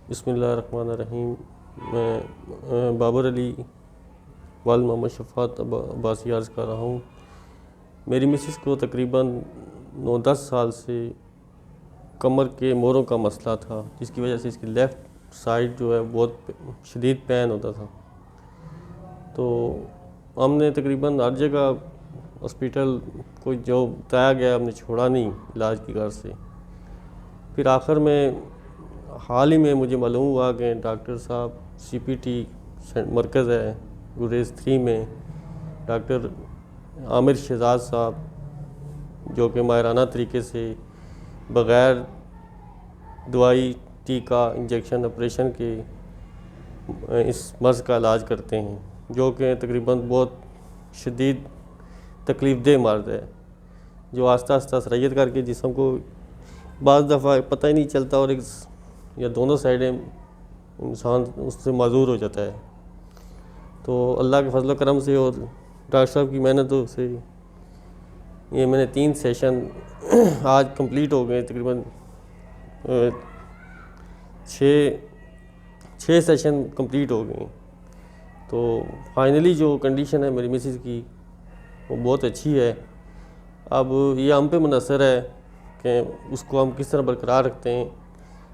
بسم اللہ الرحمن الرحیم۔ میں بابر علی والد محمد شفاعت عباسی عرض کر رہا ہوں۔ میری مسز کو تقریباً 9-10 سال سے کمر کے موڑوں کا مسئلہ تھا، جس کی وجہ سے اس کی لیفٹ سائڈ جو ہے بہت شدید پین ہوتا تھا۔ تو ہم نے تقریباً ہر جگہ ہاسپیٹل کوئی جو بتایا گیا ہم نے چھوڑا نہیں علاج کی غرض سے۔ پھر آخر میں حال ہی میں مجھے معلوم ہوا کہ ڈاکٹر صاحب CPT مرکز ہے گریز 3 میں، ڈاکٹر عامر شہزاد صاحب، جو کہ ماہرانہ طریقے سے بغیر دوائی، ٹیکہ، انجیکشن، آپریشن کے اس مرض کا علاج کرتے ہیں، جو کہ تقریباً بہت شدید تکلیف دہ مرض ہے، جو آہستہ آہستہ سرایت کر کے جسم کو بعض دفعہ پتہ ہی نہیں چلتا اور ایک یا دونوں سائڈیں انسان اس سے معذور ہو جاتا ہے۔ تو اللہ کے فضل و کرم سے اور ڈاکٹر صاحب کی محنتوں سے یہ میں نے 3 سیشن آج کمپلیٹ ہو گئے، تقریباً 6 سیشن کمپلیٹ ہو گئے۔ تو فائنلی جو کنڈیشن ہے میری مسز کی وہ بہت اچھی ہے۔ اب یہ ہم پہ منحصر ہے کہ اس کو ہم کس طرح برقرار رکھتے ہیں۔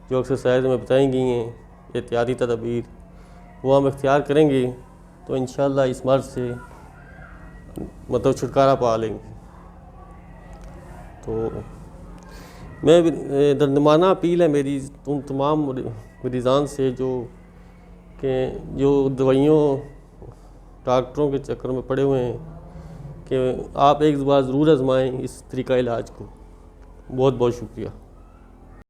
جو ایکسرسائز میں بتائی گئی ہیں، احتیاطی تدابیر، وہ ہم اختیار کریں گے تو انشاءاللہ اس مرض سے چھٹکارا پا لیں گے۔ تو میں دردمانہ اپیل ہے میری تم تمام مریضان سے جو دوائیوں ڈاکٹروں کے چکر میں پڑے ہوئے ہیں، کہ آپ ایک بار ضرور آزمائیں اس طریقہ علاج کو۔ بہت بہت شکریہ۔